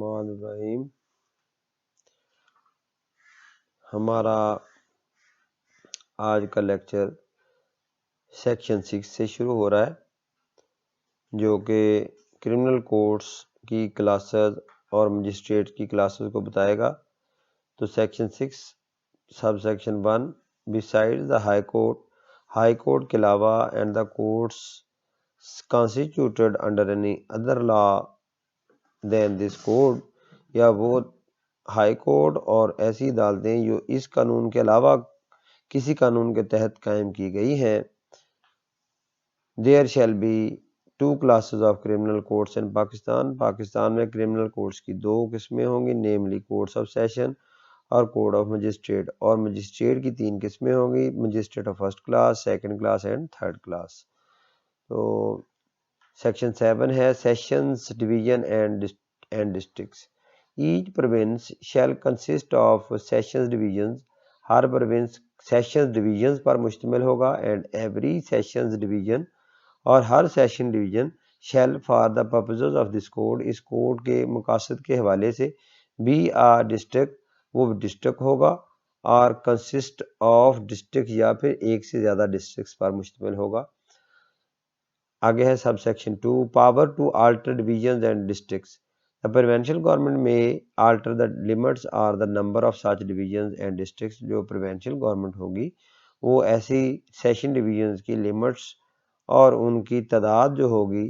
बिस्मिल्लाहिर्रहमानिर्रहीम। हमारा आज का लेक्चर सेक्शन 6 से शुरू हो रहा है, जो कि क्रिमिनल कोर्ट्स की क्लासेस और मजिस्ट्रेट की क्लासेस को बताएगा। तो सेक्शन 6 सब section 1 beside the high court के अलावा and the courts constituted under any other law than this code, या वो हाई कोर्ट और ऐसी अदालतें जो इस कानून के अलावा किसी कानून के तहत कायम की गई हैं। There shall be two classes of criminal courts in Pakistan. Pakistan में क्रिमिनल कोर्ट्स की दो किस्में होंगी, नेमली कोर्ट्स ऑफ सेशन और कोर्ट ऑफ मजिस्ट्रेट। और मजिस्ट्रेट की तीन किस्में होंगी, magistrate of first class, second class and third class. तो सेक्शन 7 है sessions division and districts. Each province shall consist of sessions divisions. हर प्रोविंस सेशंस डिवीजन्स पर मुश्तमिल होगा। एंड एवरी सेशंस डिवीजन, और हर session division, shall for the purposes of this code, इस code के मकासद के हवाले से, बी आ डिस्ट्रिक्ट, वो डिस्ट्रिक्ट होगा, और कंसिस्ट ऑफ डिस्ट्रिक्ट, या फिर एक से ज़्यादा डिस्ट्रिक्ट्स पर मुश्तमिल होगा। आगे है sub section 2 power to alter division and districts. The provincial government may alter the limits or the number of such division and districts. जो प्रोविंशियल गवर्नमेंट होगी वो ऐसी सेशन डिवीजन्स की लिमिट्स और उनकी तादाद जो होगी,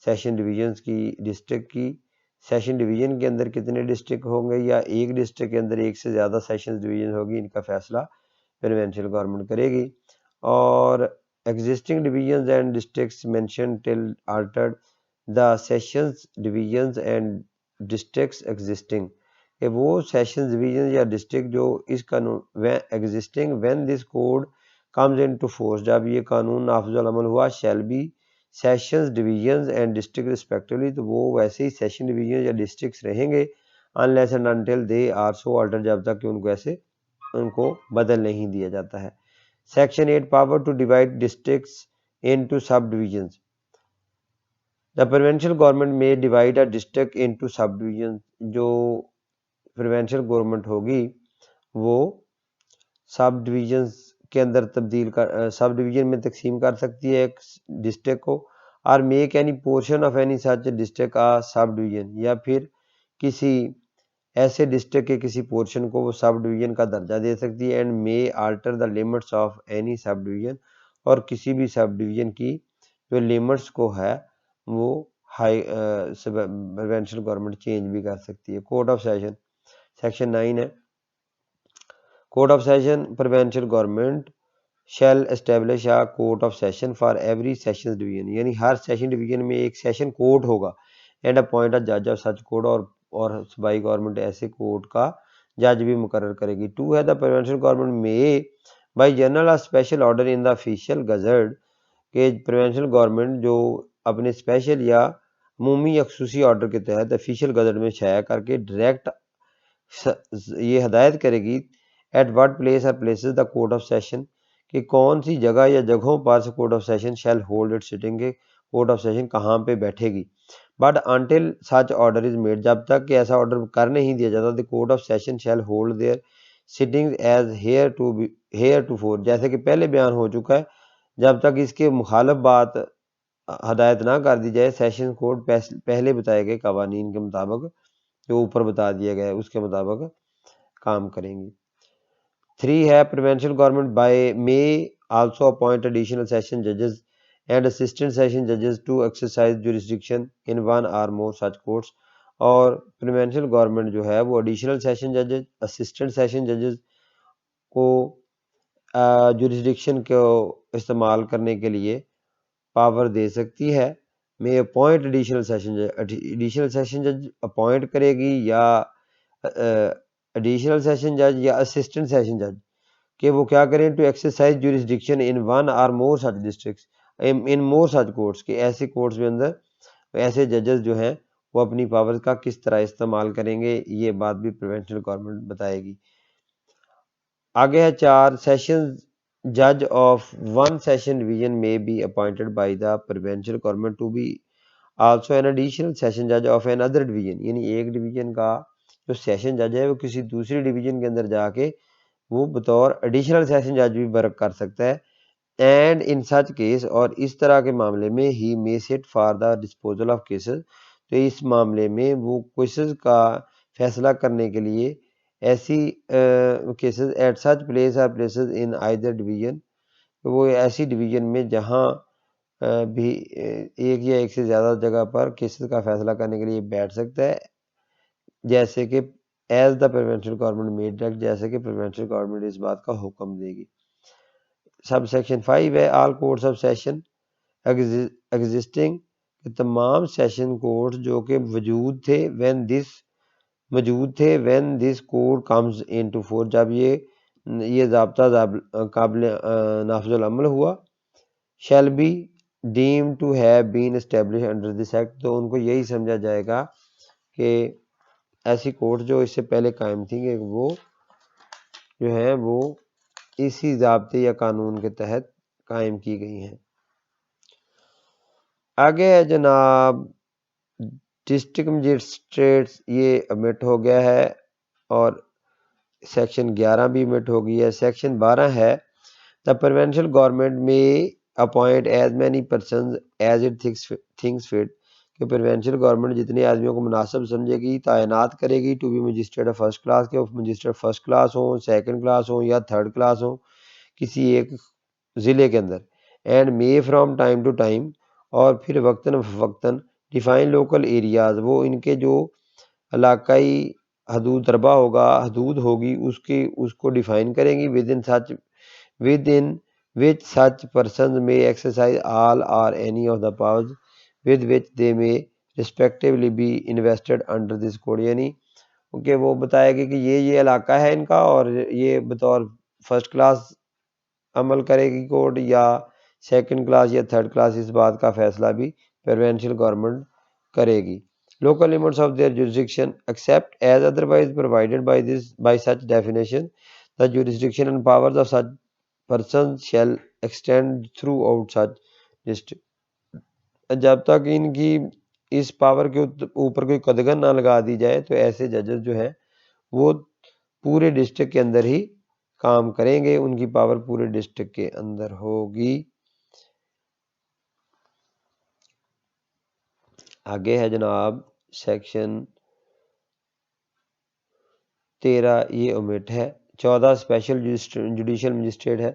सेशन डिवीजन्स की, डिस्ट्रिक्ट की, सेशन डिवीजन के अंदर कितने डिस्ट्रिक्ट होंगे या एक डिस्ट्रिक्ट के अंदर एक से ज़्यादा सेशन डिवीजन होगी, इनका फैसला प्रोविंशियल गवर्नमेंट करेगी। और existing divisions and districts mentioned till altered, the sessions divisions and districts existing, कि वो sessions divisions या district जो इस कानून existing when this code comes into force, जब ये कानून नाफिज़ अमल हुआ, shall be sessions divisions and district respectively, तो वो वैसे ही session divisions या districts रहेंगे unless and until they are so altered, जब तक कि उनको ऐसे उनको बदल नहीं दिया जाता है। Section 8 power to divide districts into subdivisions. The provincial government may divide a district into subdivisions. जो provincial government होगी वो सब डिवीजन्स के अंदर तब्दील कर सब डिवीजन में तकसीम कर सकती है एक डिस्ट्रिक्ट को, और make any portion of any such district a sub division, या फिर किसी ऐसे डिस्ट्रिक्ट के किसी पोर्शन को वो सब डिवीजन का दर्जा दे सकती है। And may alter the limits of any sub division, और किसी भी सब डिवीजन की जो लिमिट्स को है वो हाई प्रोविंशियल गवर्नमेंट चेंज भी कर सकती है। कोर्ट ऑफ सेशन सेक्शन 9 है। Court of session provincial government shell establish a court of session for every session division, यानी हर सेशन डिवीजन में एक सेशन कोर्ट होगा। एंड अपॉइंट अ जज ऑफ सच कोर्ट, और सूबाई गवर्नमेंट ऐसे कोर्ट का जज भी मुकर्रर करेगी। 2 है द प्रोविंशियल गवर्नमेंट में by general special order in the official gazette, के प्रोविंशियल गवर्नमेंट जो अपने स्पेशल या अमूमी या खसूसी ऑर्डर के तहत ऑफिशियल गजट में छाया करके डायरेक्ट ये हदायत करेगी at what place or places the court of session, कि कौन सी जगह या जगहों पर court of session shall hold it sitting, के कोर्ट ऑफ सेशन कहाँ पे बैठेगी। But until such order is made, जब तक कि ऐसा ऑर्डर कर नहीं दिया जाता, the court of session shall hold their sitting as heretofore, जैसे कि पहले बयान हो चुका है, जब तक इसके मुखालफ बात हदायत ना कर दी जाए, सेशन कोर्ट पहले बताए गए कवानीन के मुताबिक, जो ऊपर बता दिया गया है उसके मुताबिक काम करेंगी। 3 है provincial government by may also appoint additional session जजेस एंड असिस्टेंट सेशन जजेस to exercise jurisdiction in one or more such courts. और प्रोविंशियल गवर्नमेंट जो है वो एडिशनल सेशन जजेस, असिस्टेंट सेशन जजेस को जुरिस्डिक्शन को इस्तेमाल करने के लिए पावर दे सकती है। मे अपॉइंट एडिशनल सेशन जज अपॉइंट करेगी, या एडिशनल सेशन जज या असिस्टेंट सेशन जज, कि वो क्या करें, to exercise jurisdiction in one or more such districts in more such courts, के ऐसे कोर्ट्स में अंदर ऐसे जजेस जो हैं वो अपनी पावर का किस तरह इस्तेमाल करेंगे, ये बात भी प्रोविंशियल गवर्नमेंट बताएगी। आगे है 4 सेशन जज ऑफ वन सेशन डिवीजन में be appointed by the provincial government to be also an additional session जज ऑफ एन अदर डिवीजन, यानी एक डिवीजन का जो सेशन जज है वो किसी दूसरी डिवीजन के अंदर जाके वो बतौर एडिशनल सेशन जज भी वर्क कर सकता है। एंड इन सच केस, और इस तरह के मामले में ही may sit for the disposal of cases, तो इस मामले में वो केसेस का फैसला करने के लिए ऐसी cases at such place or places in either division, वो ऐसी डिवीजन में जहाँ भी एक या एक से ज़्यादा जगह पर केसेस का फैसला करने के लिए बैठ सकता है, जैसे कि as the provincial government made direct, जैसे कि प्रोविंशियल गवर्नमेंट इस बात का हुक्म देगी। सब सेक्शन 5 है all courts of session existing, तमाम सेशन कोर्ट्स जो कि मौजूद थे when this code comes into force, जब ये ज़ाब्ता काबिल नाफिजुल अमल हुआ। Shall be deem to have been establish under this act, तो उनको यही समझा जाएगा कि ऐसी कोर्ट जो इससे पहले कायम थी कि वो जो है वो इसी ज़ाब्ते या कानून के तहत कायम की गई हैं। आगे है जनाब डिस्ट्रिक्ट मजिस्ट्रेट्स, ये अमिट हो गया है और सेक्शन 11 भी अमिट हो गई है। सेक्शन 12 है the provincial government may appoint as many person as it thinks fit, कि प्रोविंशियल गवर्नमेंट जितने आदमियों को मुनासिब समझेगी तैनात करेगी to be magistrate of first class, के मजिस्ट्रेट फर्स्ट क्लास हो, सेकंड क्लास हो या थर्ड क्लास हो किसी एक ज़िले के अंदर। And may from time to time, और फिर वक्तन फ़वक्तन डिफाइन लोकल एरियाज़, वो इनके जो इलाकाई हदूद दरबा होगा, हदूद होगी उसको डिफाइन करेंगी with in which such persons may exercise all or any of the powers with which they may respectively be invested under this code, यानी क्योंकि वो बताएगी कि ये इलाका है इनका और ये बतौर फर्स्ट क्लास अमल करेगी कोर्ट या सेकंड क्लास या थर्ड क्लास, इस बात का फैसला भी प्रोविंशियल गवर्नमेंट करेगी। Local limits of their jurisdiction except as otherwise provided by such definition, the jurisdiction and powers of such person shall extend throughout such district, जब तक इनकी इस पावर के ऊपर कोई कदगन ना लगा दी जाए तो ऐसे जजेस जो है वो पूरे डिस्ट्रिक्ट के अंदर ही काम करेंगे, उनकी पावर पूरे डिस्ट्रिक्ट के अंदर होगी। आगे है जनाब सेक्शन 13, ये ओमिट है। 14 स्पेशल जुडिशियल मजिस्ट्रेट है।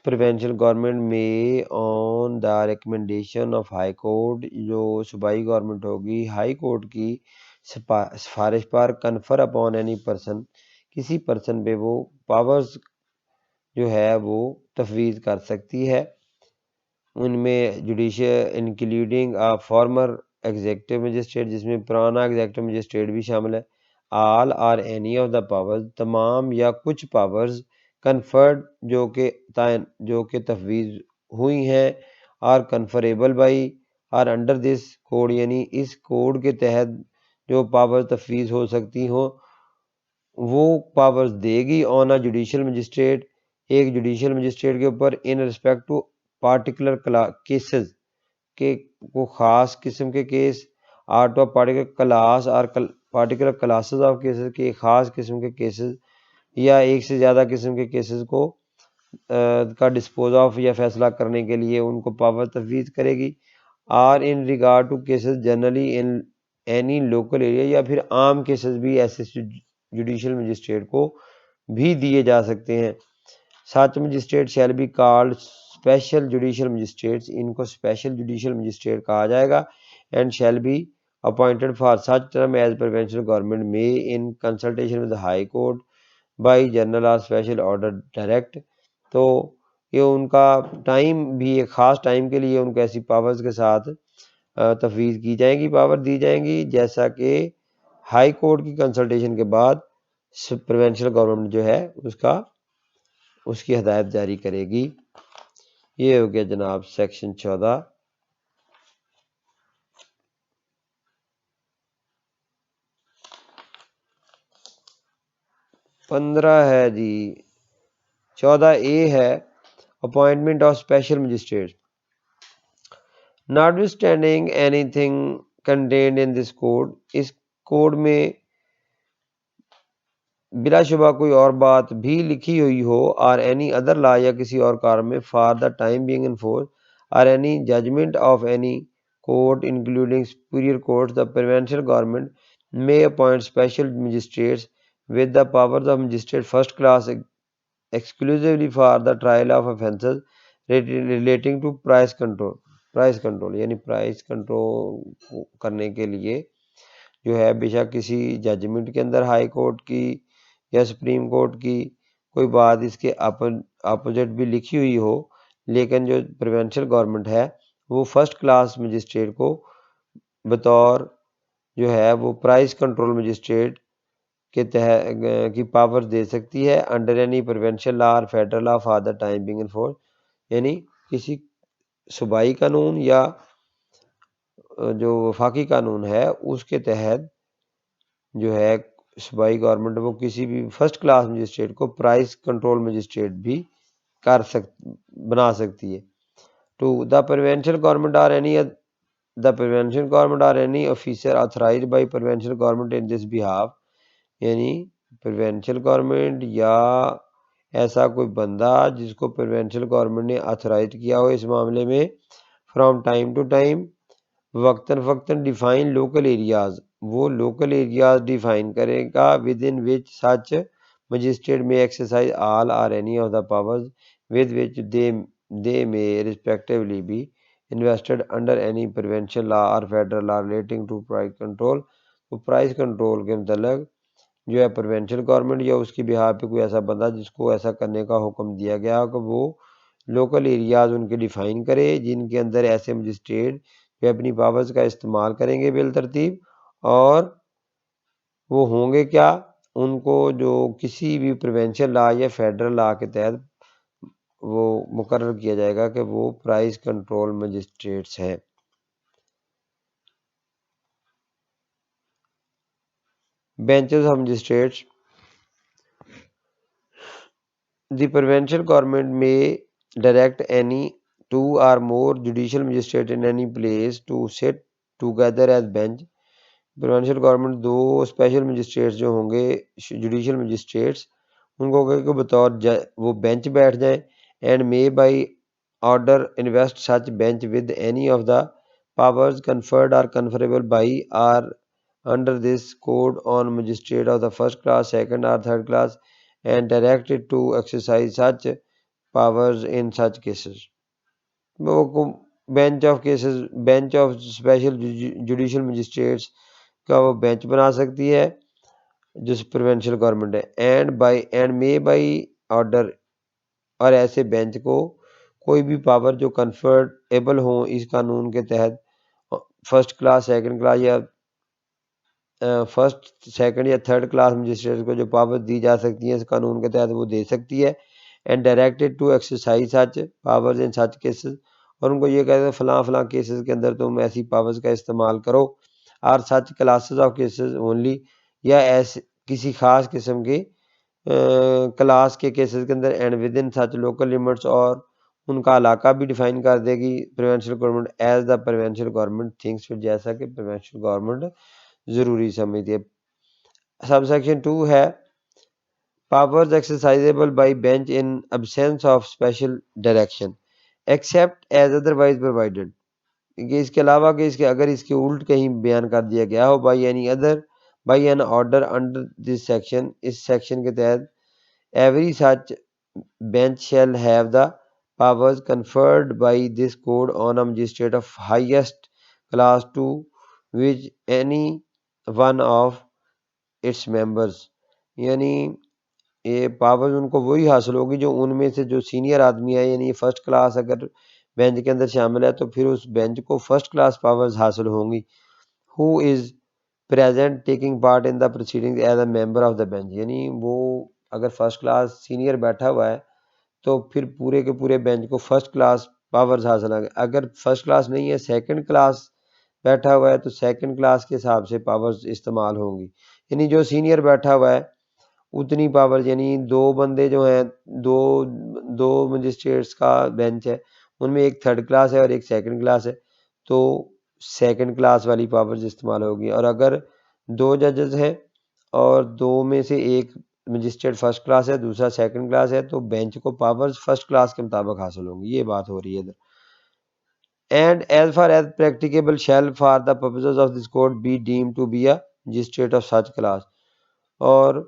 प्रोविंशियल गवर्नमेंट में on the recommendation of high court, जो सूबाई गवर्नमेंट होगी हाई कोर्ट की सिफारिश पर कन्फर अपॉन एनी पर्सन, किसी पर्सन पे वो पावर्स जो है वो तफवीज़ कर सकती है। उनमें judicial including former executive magistrate, जिसमें पुराना एग्जेक्टिव मजिस्ट्रेट भी शामिल है। All or any of the powers, तमाम या कुछ पावर्स कन्फर्ड जो कि तफवीज़ हुई हैं और कन्फरेबल बाई और अंडर दिस कोड, यानी इस कोड के तहत जो पावर तफवीज़ हो सकती हो वो पावर्स देगी ऑन अ जुडिशियल मजिस्ट्रेट, एक जुडिशियल मजिस्ट्रेट के ऊपर in respect to particular cases के वो ख़ास किस्म के case, or to particular class or particular classes of cases के ख़ास किस्म के केसेस या एक से ज़्यादा किस्म के केसेस को का डिस्पोज ऑफ या फैसला करने के लिए उनको पावर तफवीज़ करेगी। Or in regard to cases generally in any local area, या फिर आम केसेस भी ऐसे जुडिशियल मजिस्ट्रेट को भी दिए जा सकते हैं। Such magistrate shall be called special judicial magistrates, इनको स्पेशल जुडिशियल मजिस्ट्रेट कहा जाएगा। And shall be appointed for such term as provincial government may in consultation with high court by general or special order direct, तो ये उनका time भी एक ख़ास time के लिए उनको ऐसी पावर्स के साथ तफवीज़ की जाएंगी, पावर दी जाएंगी, जैसा कि हाई कोर्ट की कंसल्टेशन के बाद प्रोविंशियल गवर्नमेंट जो है उसकी हदायत जारी करेगी। ये हो गया जनाब सेक्शन 14। पंद्रह है जी, 14A है appointment of special magistrate. Notwithstanding anything contained in this code, इस कोड में बिलाशुबा कोई और बात भी लिखी हुई हो, और एनी अदर लॉ या किसी और कारण में, for the time being in force, or any judgment of any court including superior courts, the provincial government may appoint special magistrates with the powers of magistrate first class exclusively for the trial of offences relating to price control यानी price control करने के लिए जो है बेशक किसी judgement के अंदर हाई कोर्ट की या सुप्रीम कोर्ट की कोई बात इसके अपोजिट भी लिखी हुई हो, लेकिन जो प्रोविंशियल गवर्नमेंट है वो फर्स्ट क्लास मजिस्ट्रेट को बतौर जो है वो प्राइस कंट्रोल मजिस्ट्रेट के तहत की पावर दे सकती है under any provincial law or federal law for the time being enforce, यानी किसी सूबाई कानून या जो वफाकी कानून है उसके तहत जो है सूबाई गवर्नमेंट वो किसी भी फर्स्ट क्लास मजिस्ट्रेट को प्राइस कंट्रोल मजिस्ट्रेट भी बना सकती है। टू द प्रोविंशियल गवर्नमेंट और any the provincial government or any officer authorized by provincial government in this behalf, यानी प्रोविंशियल गवर्नमेंट या ऐसा कोई बंदा जिसको प्रोविंशियल गवर्नमेंट ने ऑथराइज किया हो इस मामले में, फ्रॉम टाइम टू टाइम, वक्तन फ़क्तन डिफाइन लोकल एरियाज, वो लोकल एरियाज डिफाइन करेगा within which such magistrate may exercise all or any of the powers with which they may respectively be invested under any provincial law or federal law relating to price control. तो price control के मतलब जो है provincial government या उसकी बिहार पे कोई ऐसा बंदा जिसको ऐसा करने का हुक्म दिया गया हो कि वो लोकल एरियाज उनके डिफाइन करे जिनके अंदर ऐसे मजिस्ट्रेट वे अपनी पावर्स का इस्तेमाल करेंगे बिल तरतीब, और वो होंगे क्या, उनको जो किसी भी प्रोविंशियल लॉ या फेडरल लॉ के तहत वो मुकर्रर किया जाएगा कि वो प्राइस कंट्रोल मजिस्ट्रेट्स हैं। Benches of magistrates, the provincial government में direct any two or more judicial magistrate in any place to sit together as bench। Provincial government दो स्पेशल मजिस्ट्रेट्स जो होंगे जुडिशल मजिस्ट्रेट्स उनको कहेगा बतौर वो बेंच बैठ जाए, and may by order invest such bench with any of the powers conferred or conferrable by or under this code on magistrate of the first class second or third class and directed to exercise such powers in such cases. वो bench of cases, bench of special judicial magistrates का वो bench बना सकती है जो provincial government है, and may by order, और ऐसे बेंच को कोई भी पावर जो कंफर्टेबल हो इस कानून के तहत फर्स्ट क्लास सेकंड क्लास या फर्स्ट सेकंड या थर्ड क्लास मजिस्ट्रेट को जो पावर दी जा सकती है इस कानून के तहत वो दे सकती है, and directed to exercise such powers in such cases, और उनको ये कहते हैं फलां फलां केसेस के अंदर तुम ऐसी पावर्स का इस्तेमाल करो, और सच क्लासेस ऑफ केसेस ओनली, या ऐसे किसी खास किस्म के क्लास के केसेस के अंदर, and within such local limits, और उनका इलाका भी डिफाइन कर देगी provincial government as the provincial government thinks fit, जैसा कि प्रोविंशियल गवर्नमेंट जरूरी समझती है। सबसेक्शन 2 है powers exercisable by bench in absence of special direction except as otherwise provided, इसके अलावा कि इसके अगर इसके उल्ट कहीं बयान कर दिया गया हो by any other by an order under this section, इस सेक्शन के तहत every such bench shall have the powers conferred by this code on a magistrate of highest class to which any one of its members, यानी ये powers उनको वही हासिल होगी जो उनमें से जो सीनियर आदमी है, यानी फर्स्ट क्लास अगर बेंच के अंदर शामिल है तो फिर उस बेंच को फर्स्ट क्लास पावर्स हासिल होंगी। Who is present taking part in the proceedings as a member of the bench, यानी वो अगर फर्स्ट क्लास सीनियर बैठा हुआ है तो फिर पूरे के पूरे बेंच को फर्स्ट क्लास पावर्स हासिल होंगे। अगर फर्स्ट क्लास नहीं है सेकंड क्लास बैठा हुआ है तो सेकंड क्लास के हिसाब से पावर्स इस्तेमाल होंगी, यानी जो सीनियर बैठा हुआ है उतनी पावर, यानी दो बंदे जो हैं दो दो मजिस्ट्रेट्स का बेंच है उनमें एक थर्ड क्लास है और एक सेकंड क्लास है, तो सेकंड क्लास वाली पावर्स इस्तेमाल होगी। और अगर 2 जजेस हैं और 2 में से एक मजिस्ट्रेट फर्स्ट क्लास है, दूसरा सेकंड क्लास है, तो बेंच को पावर्स फर्स्ट क्लास के मुताबिक हासिल होंगी। ये बात हो रही है इधर। And as far as practicable shall for the purposes of this code be deemed to be a magistrate of such class। और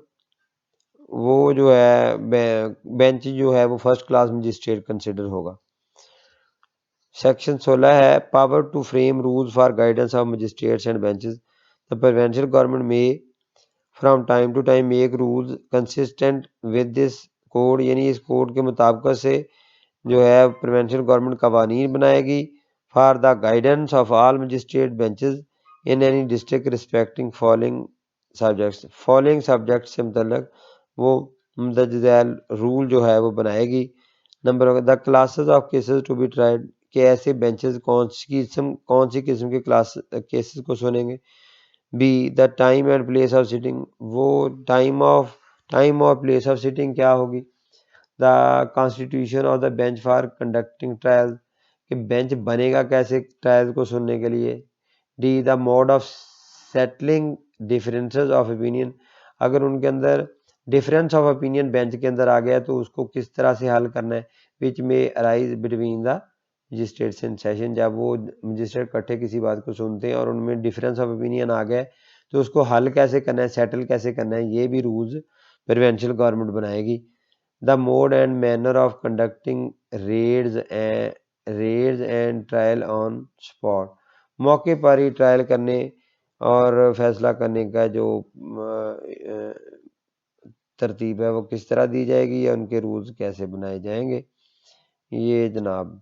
वो जो है बेंच जो है वो फर्स्ट क्लास मजिस्ट्रेट कंसिडर होगा। सेक्शन 16 है power to frame rules for guidance of magistrates and benches. The provincial government may from time to time make rules consistent with this code, यानी इस कोड के मुताबिक से जो है प्रोविंशियल गवर्नमेंट कवानीन बनाएगी for the guidance of all magistrate benches in any district respecting following subjects. Following subject से मतलब वो मुंदरज रूल जो है वो बनाएगी। Number the classes of cases to be tried, कि ऐसे बेंचेस कौन सी किस्म के क्लास केसेस को सुनेंगे। B the time and place of sitting, वो time of place of sitting क्या होगी। The constitution of the bench for conducting trial, कि बेंच बनेगा कैसे ट्रायल को सुनने के लिए। D the mode of settling differences of opinion, अगर उनके अंदर डिफरेंस ऑफ ओपिनियन बेंच के अंदर आ गया तो उसको किस तरह से हल करना है। विच में arise between the magistrates in session, जब वो मजिस्ट्रेट इकट्ठे किसी बात को सुनते हैं और उनमें डिफरेंस ऑफ ओपिनियन आ गया तो उसको हल कैसे करना है, सेटल कैसे करना है, ये भी रूल्स प्रोविंशियल गवर्नमेंट बनाएगी। The mode and manner of conducting raids and trial on spot, मौके पर ही ट्रायल करने और फैसला करने का जो तरतीब है वो किस तरह दी जाएगी या उनके रूल्स कैसे बनाए जाएंगे। ये जनाब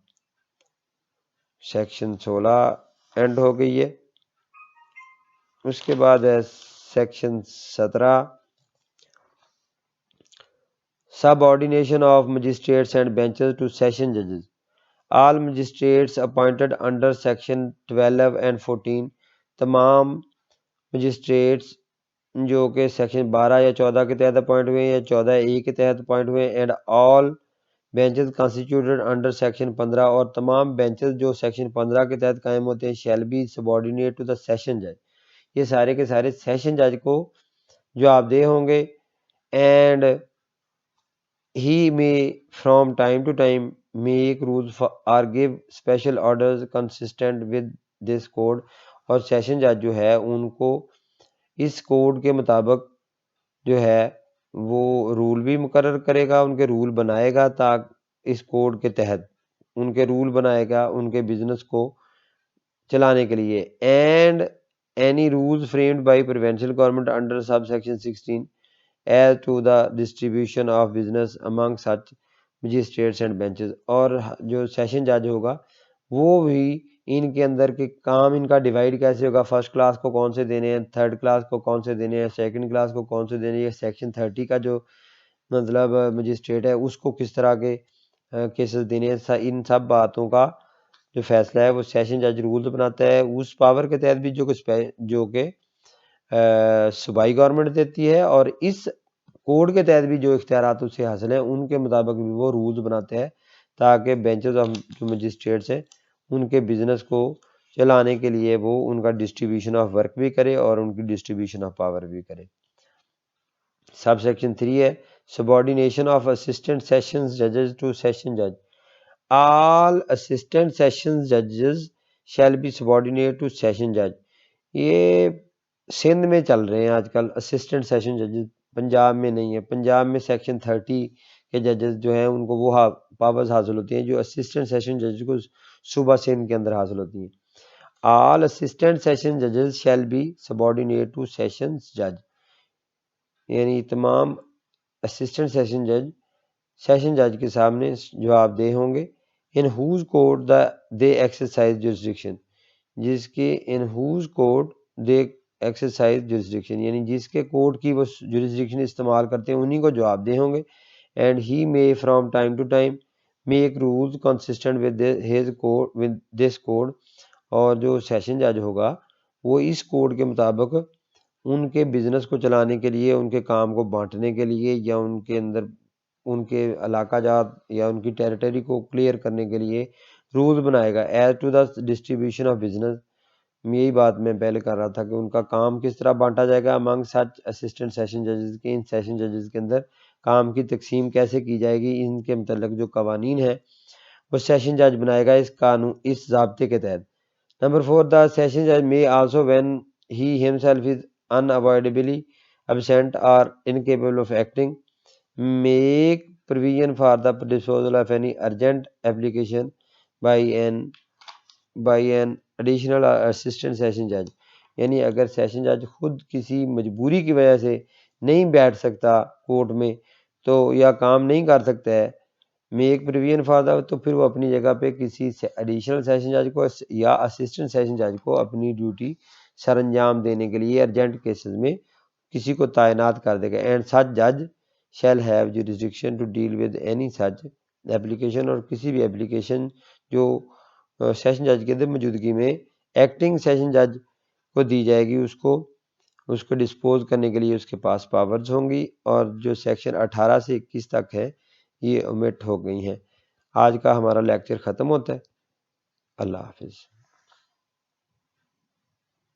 सेक्शन 16 एंड हो गई है। उसके बाद है section 17 subordination of magistrates and benches to session जजेस। All magistrates appointed under section 12 and 14, तमाम मजिस्ट्रेट्स जो कि सेक्शन 12 या 14 के तहत अपॉइंट हुए या 14A के तहत अपॉइंट हुए, and all benches constituted under section 15, और तमाम बेंचेस जो सेक्शन 15 के तहत कायम होते हैं shall be subordinate to the session जज, ये सारे के सारे सेशन जज को जवाबदेह होंगे। And he may from time to time make rules or give special orders consistent with this code, और सेशन जज जो है उनको इस कोड के मुताबिक जो है वो रूल भी मुकर्रर करेगा, उनके रूल बनाएगा, ताकि इस कोड के तहत उनके रूल बनाएगा उनके बिजनेस को चलाने के लिए। And any rules framed by provincial government under sub section 16 as to the distribution of business among such magistrates and benches, और जो सेशन जज होगा वो भी इनके अंदर के काम इनका डिवाइड कैसे होगा, फर्स्ट क्लास को कौन से देने हैं, थर्ड क्लास को कौन से देने हैं, सेकंड क्लास को कौन से देने हैं, सेक्शन 30 का जो मतलब मजिस्ट्रेट है उसको किस तरह के केसेस देने हैं, इन सब बातों का जो फैसला है वो सेशन जज रूल्स बनाता है। उस पावर के तहत भी जो कि सूबाई गवर्नमेंट देती है, और इस कोड के तहत भी जो इख्तियारात उससे हासिल हैं उनके मुताबिक भी वो रूल्स बनाते हैं, ताकि बेंचेस ऑफ जो मजिस्ट्रेट्स हैं उनके बिजनेस को चलाने के लिए वो उनका डिस्ट्रीब्यूशन ऑफ वर्क भी करे और उनकी डिस्ट्रीब्यूशन ऑफ पावर भी करे। सब सेक्शन 3 है सबऑर्डिनेशन ऑफ असिस्टेंट सेशंस जजेस टू सेशन जज। ऑल असिस्टेंट सेशन जजेस शैल बी सबऑर्डिनेट टू सेशन जज। ये सिंध में चल रहे हैं आजकल असिस्टेंट सेशन जजेस, पंजाब में नहीं है। पंजाब में सेक्शन 30 के जजेस जो हैं उनको वो पावर्स हासिल होती हैं जो असिस्टेंट सेशन जजेस को सूबा सिंध के अंदर हासिल होती हैं। ऑल असिस्टेंट सेशन जजेस शैल बी सबऑर्डिनेट टू सेशन जज, यानी तमाम असिस्टेंट सेशन जज के सामने जवाबदेह होंगे। In whose court they exercise jurisdiction, जिसके in whose court they exercise jurisdiction, यानी जिसके कोर्ट की वो जुरिस्डिक्शन इस्तेमाल करते हैं उन्हीं को जवाबदेह होंगे। And he may from time to time make rules consistent with this code, और जो सेशन जज होगा वो इस कोड के मुताबिक उनके बिजनेस को चलाने के लिए, उनके काम को बांटने के लिए, या उनके अंदर उनके इलाका जात या उनकी टेरिटरी को क्लियर करने के लिए रूल्स बनाएगा as to the distribution of business. यही बात मैं पहले कर रहा था कि उनका काम किस तरह बांटा जाएगा अमंग सच असिस्टेंट सेशन जजेस के। इन सेशन जजेस के अंदर काम की तकसीम कैसे की जाएगी, इनके मतलब जो कवानीन है वो सेशन जज बनाएगा इस कानून इस ज़ाब्ते के तहत। नंबर 4, द सेशन जज may also when he himself is unavoidably absent or incapable of acting make provision for the disposal of any urgent application by an additional assistant session judge। यानी अगर सेशन जज खुद किसी मजबूरी की वजह से नहीं बैठ सकता कोर्ट में तो या काम नहीं कर सकता है मेक प्रोविजन फॉर द, तो फिर वो अपनी जगह पे किसी एडिशनल सेशन जज को या असिस्टेंट सेशन जज को अपनी ड्यूटी सरंजाम देने के लिए अर्जेंट केसेस में किसी को तैनात कर देगा। एंड सच जज shall have jurisdiction to deal with any such application, और किसी भी एप्लीकेशन जो सेशन जज के मौजूदगी में एक्टिंग सेशन जज को दी जाएगी उसको डिस्पोज करने के लिए उसके पास पावर्स होंगी। और जो सेक्शन 18 से 21 तक है ये ओमिट हो गई हैं। आज का हमारा लेक्चर ख़त्म होता है। अल्लाह हाफिज़।